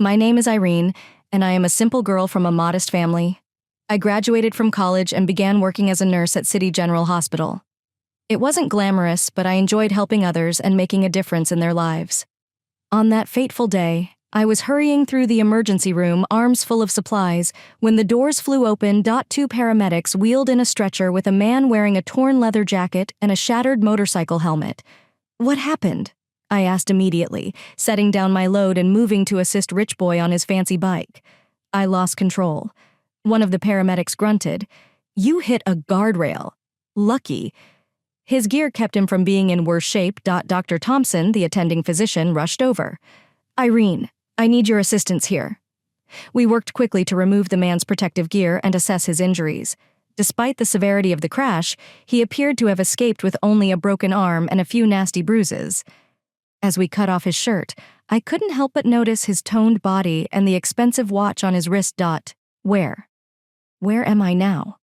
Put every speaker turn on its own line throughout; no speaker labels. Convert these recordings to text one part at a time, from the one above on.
My name is Irene, and I am a simple girl from a modest family. I graduated from college and began working as a nurse at City General Hospital. It wasn't glamorous, but I enjoyed helping others and making a difference in their lives. On that fateful day, I was hurrying through the emergency room, arms full of supplies, when the doors flew open. Two paramedics wheeled in a stretcher with a man wearing a torn leather jacket and a shattered motorcycle helmet. "What happened?" I asked immediately, setting down my load and moving to assist Rich Boy on his fancy bike. I lost control. One of the paramedics grunted. "You hit a guardrail. Lucky." His gear kept him from being in worse shape. Dr. Thompson, the attending physician, rushed over. "Irene, I need your assistance here." We worked quickly to remove the man's protective gear and assess his injuries. Despite the severity of the crash, he appeared to have escaped with only a broken arm and a few nasty bruises. As we cut off his shirt, I couldn't help but notice his toned body and the expensive watch on his wrist. Where am I now?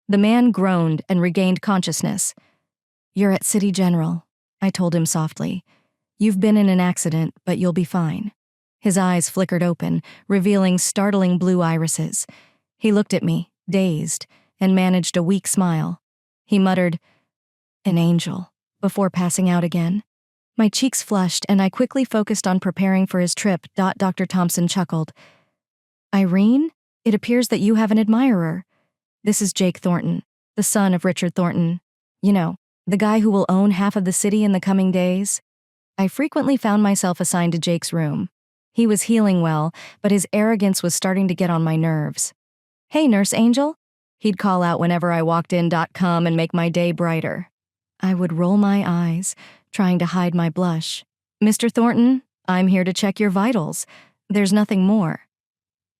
The man groaned and regained consciousness. "You're at City General," I told him softly. "You've been in an accident, but you'll be fine." His eyes flickered open, revealing startling blue irises. He looked at me, dazed, and managed a weak smile. He muttered, "An angel," before passing out again. My cheeks flushed, and I quickly focused on preparing for his trip. Dr. Thompson chuckled. "Irene, it appears that you have an admirer. This is Jake Thornton, the son of Richard Thornton. You know, the guy who will own half of the city in the coming days." I frequently found myself assigned to Jake's room. He was healing well, but his arrogance was starting to get on my nerves. "Hey, Nurse Angel," he'd call out whenever I walked in. Come and make my day brighter. I would roll my eyes, trying to hide my blush. "Mr. Thornton, I'm here to check your vitals. There's nothing more."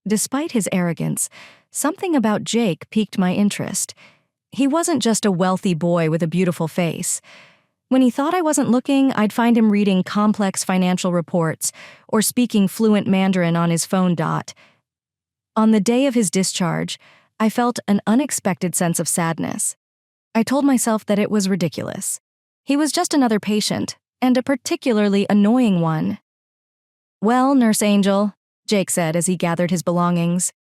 Despite his arrogance, something about Jake piqued my interest. He wasn't just a wealthy boy with a beautiful face. When he thought I wasn't looking, I'd find him reading complex financial reports or speaking fluent Mandarin on his phone. On the day of his discharge, I felt an unexpected sense of sadness. I told myself that it was ridiculous. He was just another patient, and a particularly annoying one. "Well, Nurse Angel," Jake said as he gathered his belongings,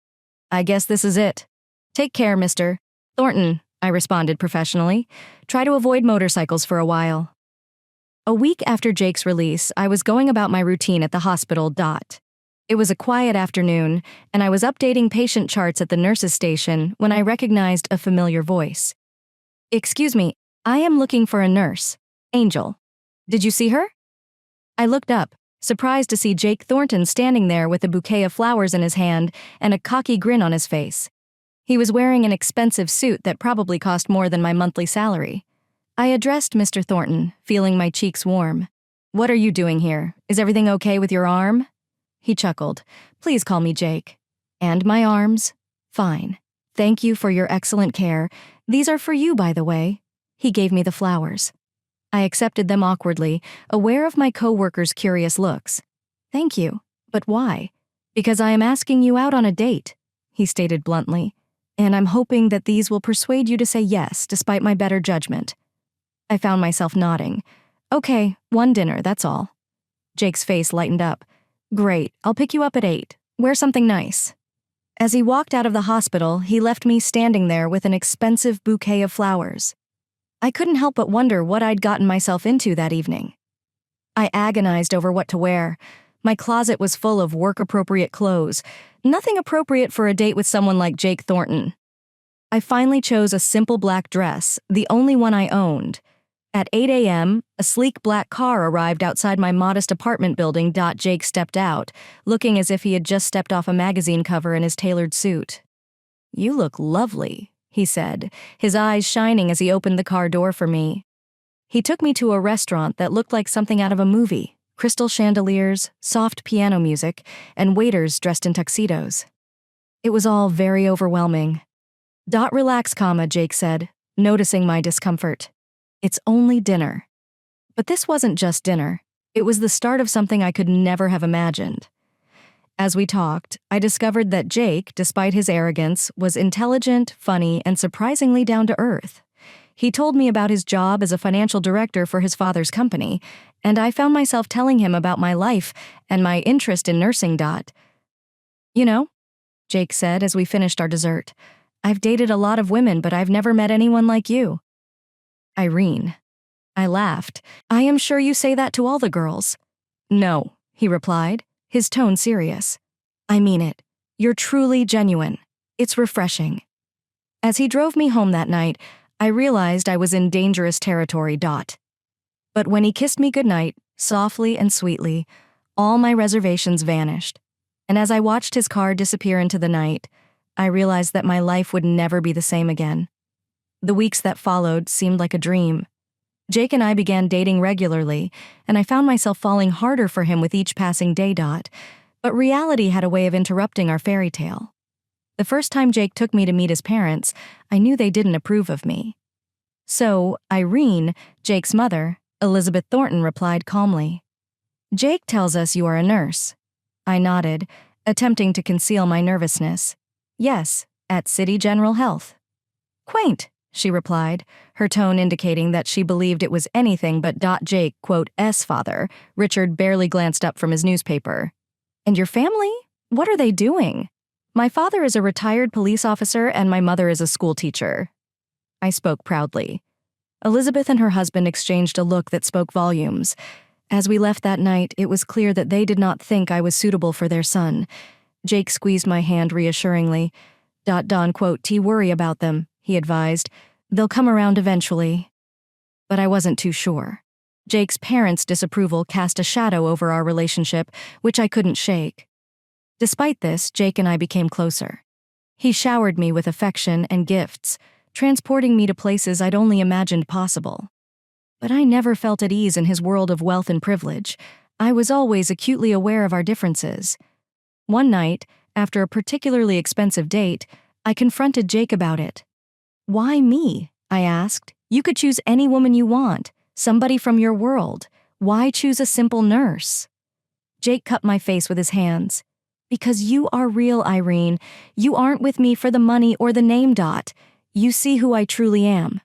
"I guess this is it. Take care, Mr. Thornton," I responded professionally. "Try to avoid motorcycles for a while." A week after Jake's release, I was going about my routine at the hospital. It was a quiet afternoon, and I was updating patient charts at the nurse's station when I recognized a familiar voice. "Excuse me, I am looking for a nurse. Angel. Did you see her?" I looked up, surprised to see Jake Thornton standing there with a bouquet of flowers in his hand and a cocky grin on his face. He was wearing an expensive suit that probably cost more than my monthly salary. I addressed Mr. Thornton, feeling my cheeks warm. "What are you doing here? Is everything okay with your arm?" He chuckled. "Please call me Jake." "And my arms?" "Fine. Thank you for your excellent care. These are for you, by the way." He gave me the flowers. I accepted them awkwardly, aware of my co-workers' curious looks. "Thank you. But why?" "Because I am asking you out on a date," he stated bluntly. "And I'm hoping that these will persuade you to say yes, despite my better judgment." I found myself nodding. "Okay, one dinner, that's all." Jake's face lightened up. "Great, I'll pick you up at 8. Wear something nice." As he walked out of the hospital, he left me standing there with an expensive bouquet of flowers. I couldn't help but wonder what I'd gotten myself into that evening. I agonized over what to wear. My closet was full of work-appropriate clothes, nothing appropriate for a date with someone like Jake Thornton. I finally chose a simple black dress, the only one I owned. At 8 a.m., a sleek black car arrived outside my modest apartment building. Jake stepped out, looking as if he had just stepped off a magazine cover in his tailored suit. "You look lovely," he said, his eyes shining as he opened the car door for me. He took me to a restaurant that looked like something out of a movie, crystal chandeliers, soft piano music, and waiters dressed in tuxedos. It was all very overwhelming. Relax, Jake said, noticing my discomfort. "It's only dinner." But this wasn't just dinner. It was the start of something I could never have imagined. As we talked, I discovered that Jake, despite his arrogance, was intelligent, funny, and surprisingly down to earth. He told me about his job as a financial director for his father's company, and I found myself telling him about my life and my interest in nursing. You know, Jake said as we finished our dessert, I've dated a lot of women, but I've never met anyone like you. Irene. I laughed. I am sure you say that to all the girls. No, he replied, his tone serious. I mean it. You're truly genuine. It's refreshing. As he drove me home that night, I realized I was in dangerous territory. But when he kissed me goodnight, softly and sweetly, all my reservations vanished. And as I watched his car disappear into the night, I realized that my life would never be the same again. The weeks that followed seemed like a dream. Jake and I began dating regularly, and I found myself falling harder for him with each passing day. But reality had a way of interrupting our fairy tale. The first time Jake took me to meet his parents, I knew they didn't approve of me. So, Irene, Jake's mother, Elizabeth Thornton, replied calmly. Jake tells us you are a nurse. I nodded, attempting to conceal my nervousness. Yes, at City General Health. Quaint, she replied, her tone indicating that she believed it was anything but Jake, S father, Richard, barely glanced up from his newspaper. And your family? What are they doing? My father is a retired police officer and my mother is a school teacher. I spoke proudly. Elizabeth and her husband exchanged a look that spoke volumes. As we left that night, it was clear that they did not think I was suitable for their son. Jake squeezed my hand reassuringly. Worry about them, he advised. They'll come around eventually. But I wasn't too sure. Jake's parents' disapproval cast a shadow over our relationship, which I couldn't shake. Despite this, Jake and I became closer. He showered me with affection and gifts, transporting me to places I'd only imagined possible. But I never felt at ease in his world of wealth and privilege. I was always acutely aware of our differences. One night, after a particularly expensive date, I confronted Jake about it. Why me? I asked. You could choose any woman you want, somebody from your world. Why choose a simple nurse? Jake cupped my face with his hands. Because you are real, Irene. You aren't with me for the money or the name. You see who I truly am.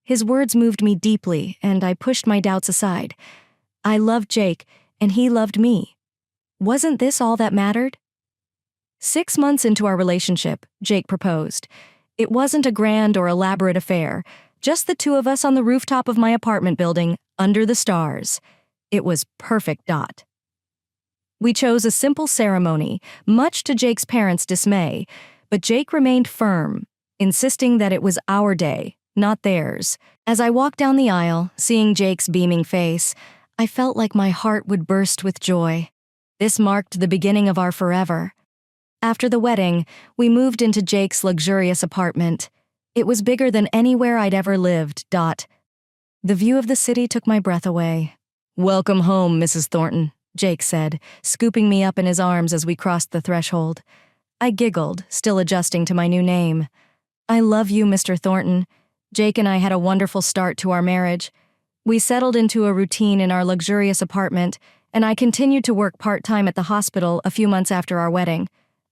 His words moved me deeply, and I pushed my doubts aside. I loved Jake, and he loved me. Wasn't this all that mattered? 6 months into our relationship, Jake proposed. It wasn't a grand or elaborate affair, just the two of us on the rooftop of my apartment building, under the stars. It was perfect. We chose a simple ceremony, much to Jake's parents' dismay, but Jake remained firm, insisting that it was our day, not theirs. As I walked down the aisle, seeing Jake's beaming face, I felt like my heart would burst with joy. This marked the beginning of our forever. After the wedding, we moved into Jake's luxurious apartment. It was bigger than anywhere I'd ever lived. The view of the city took my breath away. Welcome home, Mrs. Thornton, Jake said, scooping me up in his arms as we crossed the threshold. I giggled, still adjusting to my new name. I love you, Mr. Thornton. Jake and I had a wonderful start to our marriage. We settled into a routine in our luxurious apartment, and I continued to work part-time at the hospital a few months after our wedding.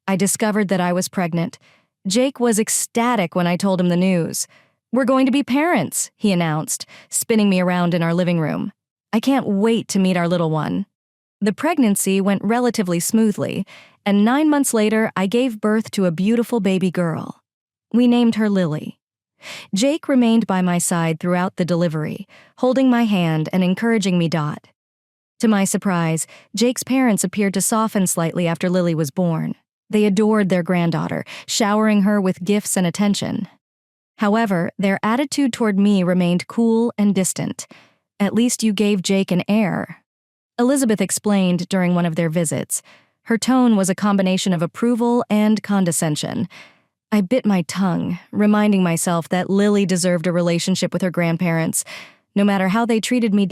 I discovered that I was pregnant. Jake was ecstatic when I told him the news. We're going to be parents, he announced, spinning me around in our living room. I can't wait to meet our little one. The pregnancy went relatively smoothly, and 9 months later, I gave birth to a beautiful baby girl. We named her Lily. Jake remained by my side throughout the delivery, holding my hand and encouraging me. To my surprise, Jake's parents appeared to soften slightly after Lily was born. They adored their granddaughter, showering her with gifts and attention. However, their attitude toward me remained cool and distant. At least you gave Jake an heir, Elizabeth explained during one of their visits. Her tone was a combination of approval and condescension. I bit my tongue, reminding myself that Lily deserved a relationship with her grandparents, no matter how they treated me.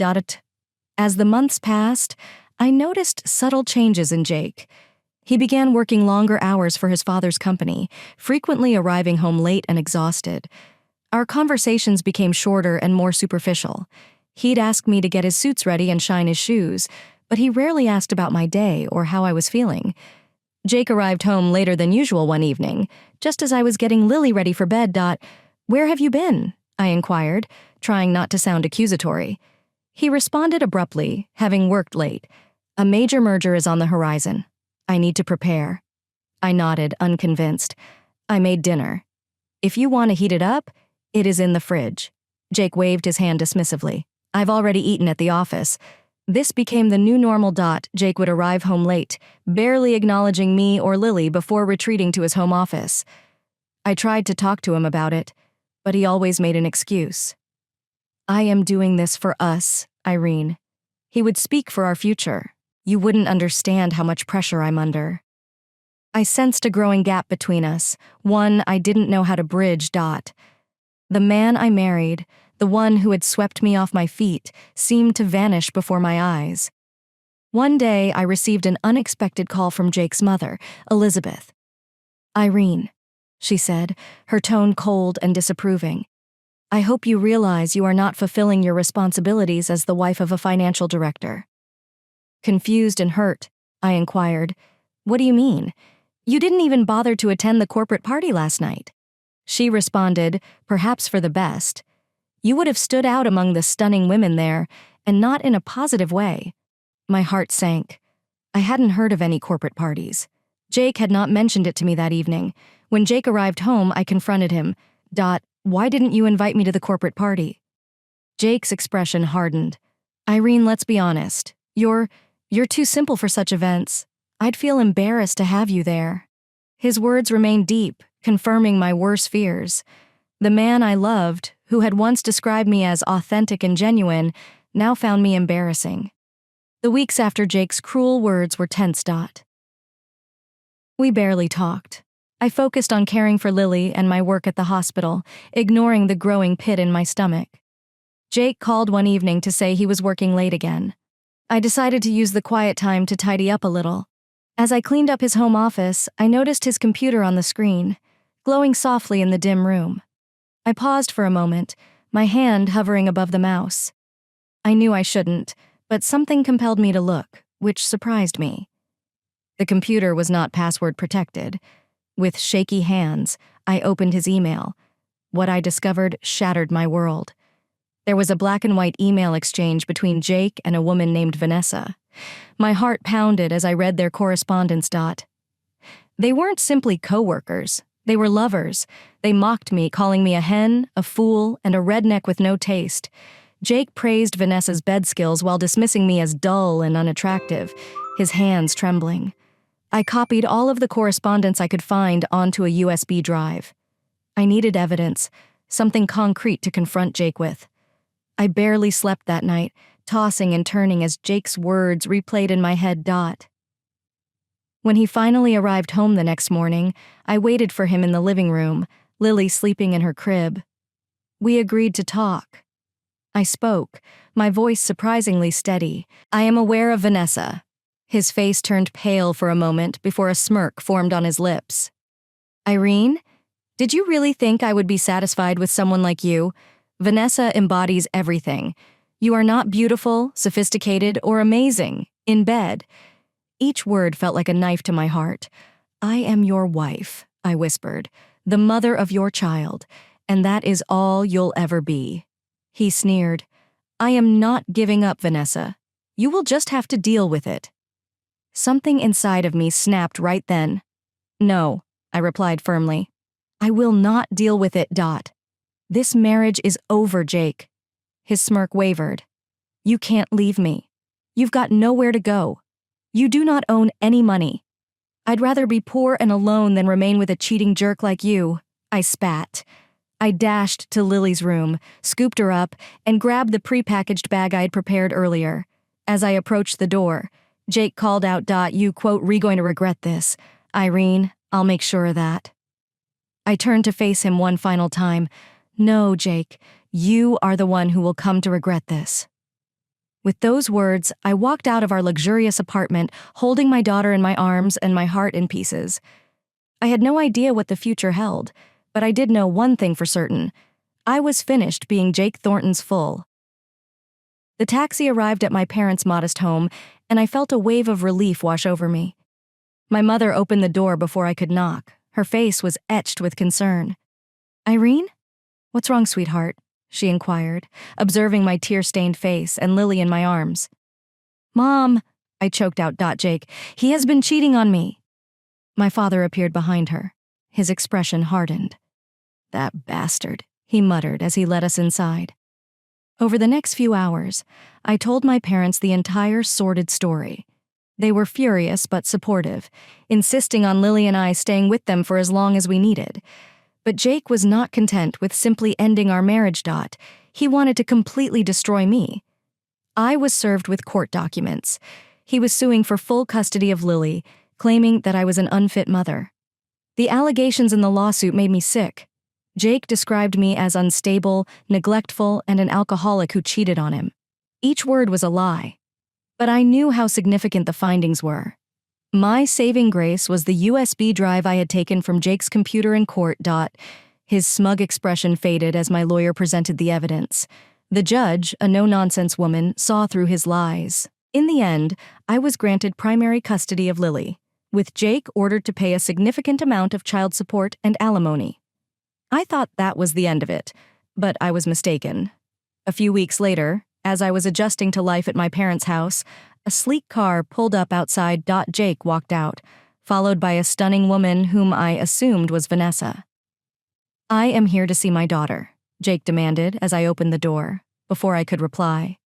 As the months passed, I noticed subtle changes in Jake. He began working longer hours for his father's company, frequently arriving home late and exhausted. Our conversations became shorter and more superficial. He'd ask me to get his suits ready and shine his shoes, but he rarely asked about my day or how I was feeling. Jake arrived home later than usual one evening, just as I was getting Lily ready for bed. Where have you been? I inquired, trying not to sound accusatory. He responded abruptly, having worked late. A major merger is on the horizon. I need to prepare. I nodded, unconvinced. I made dinner. If you want to heat it up, it is in the fridge. Jake waved his hand dismissively. I've already eaten at the office. This became the new normal. Jake would arrive home late, barely acknowledging me or Lily before retreating to his home office. I tried to talk to him about it, but he always made an excuse. I am doing this for us, Irene. He would speak for our future. You wouldn't understand how much pressure I'm under. I sensed a growing gap between us, one I didn't know how to bridge. The man I married, the one who had swept me off my feet, seemed to vanish before my eyes. One day, I received an unexpected call from Jake's mother, Elizabeth. Irene, she said, her tone cold and disapproving. I hope you realize you are not fulfilling your responsibilities as the wife of a financial director. Confused and hurt, I inquired, What do you mean? You didn't even bother to attend the corporate party last night. She responded, perhaps for the best. You would have stood out among the stunning women there, and not in a positive way. My heart sank. I hadn't heard of any corporate parties. Jake had not mentioned it to me that evening. When Jake arrived home, I confronted him. Why didn't you invite me to the corporate party? Jake's expression hardened. Irene, let's be honest. You're too simple for such events. I'd feel embarrassed to have you there. His words remained deep, confirming my worst fears. The man I loved, who had once described me as authentic and genuine, now found me embarrassing. The weeks after Jake's cruel words were tense. We barely talked. I focused on caring for Lily and my work at the hospital, ignoring the growing pit in my stomach. Jake called one evening to say he was working late again. I decided to use the quiet time to tidy up a little. As I cleaned up his home office, I noticed his computer on the screen, glowing softly in the dim room. I paused for a moment, my hand hovering above the mouse. I knew I shouldn't, but something compelled me to look, which surprised me. The computer was not password protected. With shaky hands, I opened his email. What I discovered shattered my world. There was a black and white email exchange between Jake and a woman named Vanessa. My heart pounded as I read their correspondence. They weren't simply co-workers. They were lovers. They mocked me, calling me a hen, a fool, and a redneck with no taste. Jake praised Vanessa's bed skills while dismissing me as dull and unattractive, his hands trembling. I copied all of the correspondence I could find onto a USB drive. I needed evidence, something concrete to confront Jake with. I barely slept that night, tossing and turning as Jake's words replayed in my head. When he finally arrived home the next morning, I waited for him in the living room, Lily sleeping in her crib. We agreed to talk. I spoke, my voice surprisingly steady. I am aware of Vanessa. His face turned pale for a moment before a smirk formed on his lips. Irene, did you really think I would be satisfied with someone like you? Vanessa embodies everything. You are not beautiful, sophisticated, or amazing. In bed. Each word felt like a knife to my heart. I am your wife, I whispered, the mother of your child, and that is all you'll ever be. He sneered. I am not giving up, Vanessa. You will just have to deal with it. Something inside of me snapped right then. No, I replied firmly. I will not deal with it. This marriage is over, Jake. His smirk wavered. You can't leave me. You've got nowhere to go. You do not own any money. I'd rather be poor and alone than remain with a cheating jerk like you. I spat. I dashed to Lily's room, scooped her up, and grabbed the prepackaged bag I'd prepared earlier. As I approached the door, Jake called out, You, going to regret this. Irene, I'll make sure of that. I turned to face him one final time. No, Jake, you are the one who will come to regret this. With those words, I walked out of our luxurious apartment, holding my daughter in my arms and my heart in pieces. I had no idea what the future held, but I did know one thing for certain. I was finished being Jake Thornton's fool. The taxi arrived at my parents' modest home, and I felt a wave of relief wash over me. My mother opened the door before I could knock. Her face was etched with concern. Irene? What's wrong, sweetheart? she inquired, observing my tear-stained face and Lily in my arms. "Mom," I choked out. "Jake, he has been cheating on me." My father appeared behind her. His expression hardened. "That bastard," he muttered as he led us inside. Over the next few hours, I told my parents the entire sordid story. They were furious but supportive, insisting on Lily and I staying with them for as long as we needed. But Jake was not content with simply ending our marriage. He wanted to completely destroy me. I was served with court documents. He was suing for full custody of Lily, claiming that I was an unfit mother. The allegations in the lawsuit made me sick. Jake described me as unstable, neglectful, and an alcoholic who cheated on him. Each word was a lie. But I knew how significant the findings were. My saving grace was the USB drive I had taken from Jake's computer in court. His smug expression faded as my lawyer presented the evidence. The judge, a no-nonsense woman, saw through his lies. In the end, I was granted primary custody of Lily, with Jake ordered to pay a significant amount of child support and alimony. I thought that was the end of it, but I was mistaken. A few weeks later, as I was adjusting to life at my parents' house, a sleek car pulled up outside. Jake walked out, followed by a stunning woman whom I assumed was Vanessa. "I am here to see my daughter," Jake demanded as I opened the door, before I could reply.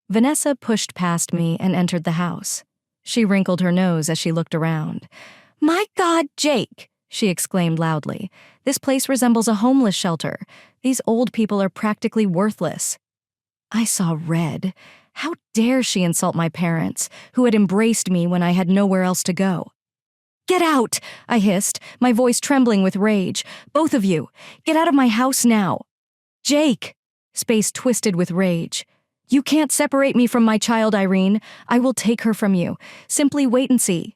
Vanessa pushed past me and entered the house. She wrinkled her nose as she looked around. "My God, Jake!" she exclaimed loudly. "This place resembles a homeless shelter. These old people are practically worthless." I saw red. How dare she insult my parents, who had embraced me when I had nowhere else to go? "Get out!" I hissed, my voice trembling with rage. "Both of you, get out of my house now!" "Jake!" Space twisted with rage. "You can't separate me from my child, Irene. I will take her from you. Simply wait and see."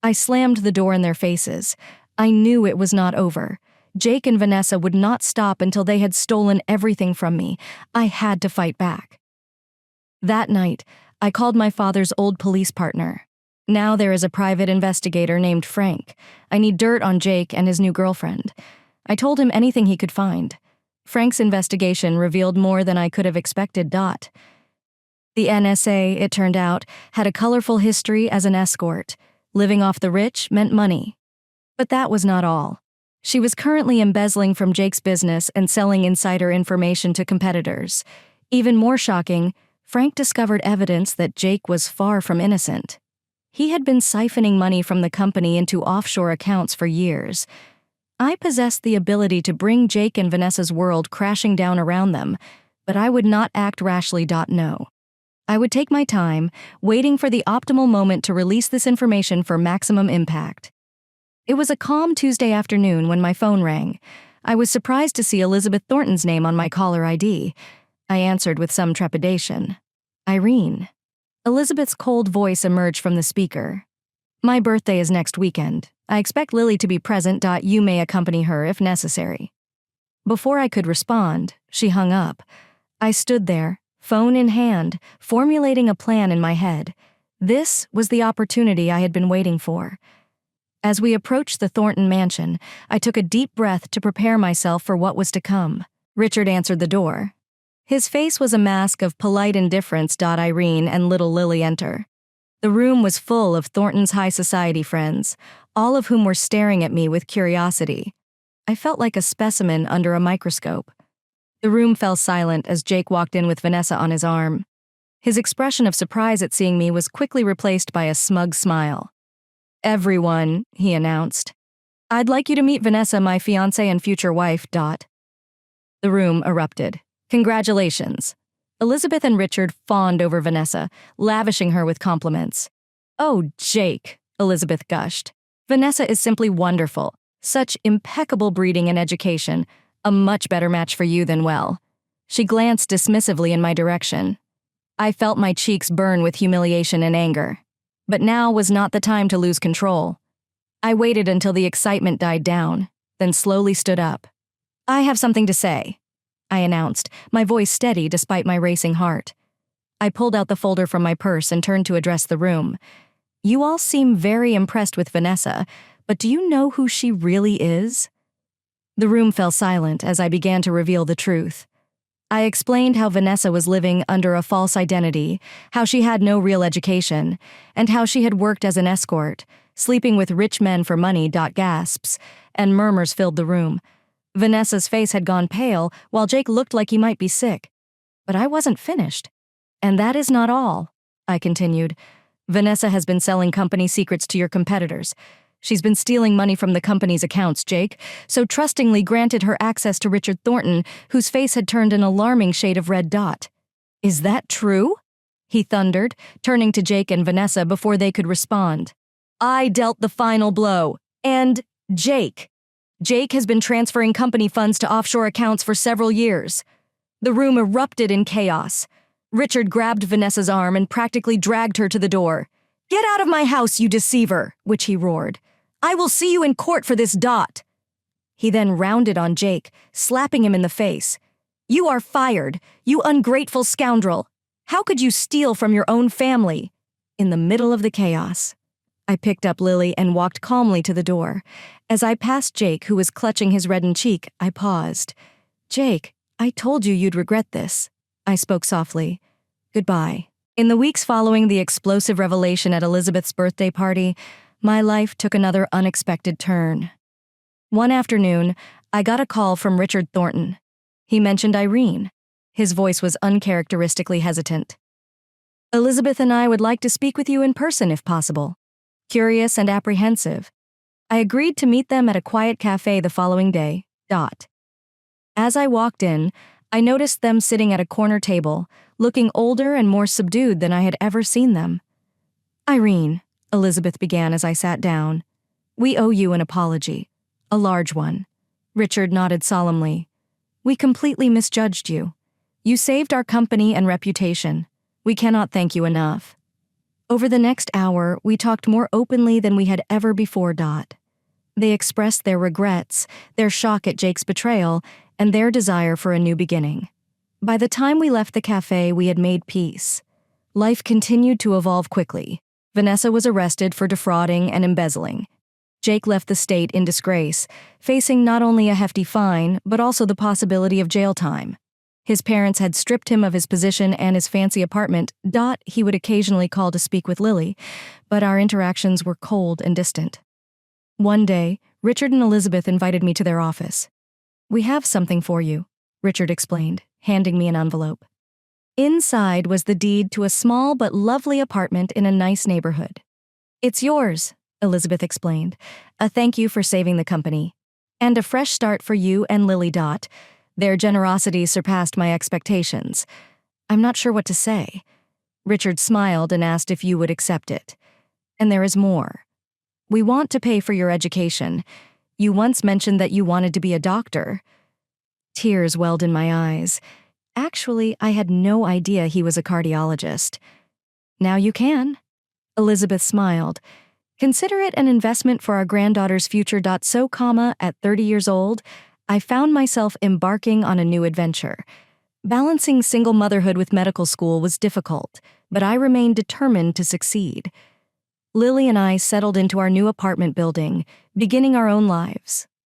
I slammed the door in their faces. I knew it was not over. Jake and Vanessa would not stop until they had stolen everything from me. I had to fight back. That night, I called my father's old police partner. Now there is a private investigator named Frank. I need dirt on Jake and his new girlfriend. I told him anything he could find. Frank's investigation revealed more than I could have expected. The NSA, it turned out, had a colorful history as an escort. Living off the rich meant money. But that was not all. She was currently embezzling from Jake's business and selling insider information to competitors. Even more shocking, Frank discovered evidence that Jake was far from innocent. He had been siphoning money from the company into offshore accounts for years. I possessed the ability to bring Jake and Vanessa's world crashing down around them, but I would not act rashly. No. I would take my time, waiting for the optimal moment to release this information for maximum impact. It was a calm Tuesday afternoon when my phone rang. I was surprised to see Elizabeth Thornton's name on my caller ID. I answered with some trepidation. "Irene." Elizabeth's cold voice emerged from the speaker. "My birthday is next weekend. I expect Lily to be present. You may accompany her if necessary." Before I could respond, she hung up. I stood there, phone in hand, formulating a plan in my head. This was the opportunity I had been waiting for. As we approached the Thornton mansion, I took a deep breath to prepare myself for what was to come. Richard answered the door. His face was a mask of polite indifference. Irene and little Lily enter. The room was full of Thornton's high society friends, all of whom were staring at me with curiosity. I felt like a specimen under a microscope. The room fell silent as Jake walked in with Vanessa on his arm. His expression of surprise at seeing me was quickly replaced by a smug smile. "Everyone," he announced. "I'd like you to meet Vanessa, my fiancée and future wife." The room erupted. "Congratulations." Elizabeth and Richard fawned over Vanessa, lavishing her with compliments. "Oh, Jake," Elizabeth gushed. "Vanessa is simply wonderful. Such impeccable breeding and education. A much better match for you than well." She glanced dismissively in my direction. I felt my cheeks burn with humiliation and anger. But now was not the time to lose control. I waited until the excitement died down, then slowly stood up. "I have something to say," I announced, my voice steady despite my racing heart. I pulled out the folder from my purse and turned to address the room. "You all seem very impressed with Vanessa, but do you know who she really is?" The room fell silent as I began to reveal the truth. I explained how Vanessa was living under a false identity, how she had no real education, and how she had worked as an escort, sleeping with rich men for money. Gasps and murmurs filled the room. Vanessa's face had gone pale, while Jake looked like he might be sick. But I wasn't finished. And that is not all, I continued. Vanessa has been selling company secrets to your competitors. She's been stealing money from the company's accounts, Jake, so trustingly granted her access to Richard Thornton, whose face had turned an alarming shade of red. Is that true? He thundered, turning to Jake and Vanessa before they could respond. I dealt the final blow. And Jake. Jake has been transferring company funds to offshore accounts for several years. The room erupted in chaos. Richard grabbed Vanessa's arm and practically dragged her to the door. Get out of my house, you deceiver, which he roared. I will see you in court for this. He then rounded on Jake, slapping him in the face. You are fired, you ungrateful scoundrel. How could you steal from your own family? In the middle of the chaos, I picked up Lily and walked calmly to the door. As I passed Jake, who was clutching his reddened cheek, I paused. Jake, I told you you'd regret this. I spoke softly. Goodbye. In the weeks following the explosive revelation at Elizabeth's birthday party, my life took another unexpected turn. One afternoon, I got a call from Richard Thornton. He mentioned Irene. His voice was uncharacteristically hesitant. Elizabeth and I would like to speak with you in person if possible. Curious and apprehensive, I agreed to meet them at a quiet cafe the following day. As I walked in, I noticed them sitting at a corner table, looking older and more subdued than I had ever seen them. Irene, Elizabeth began as I sat down, we owe you an apology, a large one. Richard nodded solemnly. We completely misjudged you. You saved our company and reputation. We cannot thank you enough. Over the next hour, we talked more openly than we had ever before. They expressed their regrets, their shock at Jake's betrayal, and their desire for a new beginning. By the time we left the cafe, we had made peace. Life continued to evolve quickly. Vanessa was arrested for defrauding and embezzling. Jake left the state in disgrace, facing not only a hefty fine, but also the possibility of jail time. His parents had stripped him of his position and his fancy apartment. He would occasionally call to speak with Lily, but our interactions were cold and distant. One day, Richard and Elizabeth invited me to their office. We have something for you, Richard explained, handing me an envelope. Inside was the deed to a small but lovely apartment in a nice neighborhood. It's yours, Elizabeth explained, a thank you for saving the company. And a fresh start for you and Lily. Their generosity surpassed my expectations. I'm not sure what to say. Richard smiled and asked if you would accept it. And there is more. We want to pay for your education. You once mentioned that you wanted to be a doctor. Tears welled in my eyes. Actually, I had no idea he was a cardiologist. Now you can. Elizabeth smiled. Consider it an investment for our granddaughter's future. At 30 years old, I found myself embarking on a new adventure. Balancing single motherhood with medical school was difficult, but I remained determined to succeed. Lily and I settled into our new apartment building, beginning our own lives.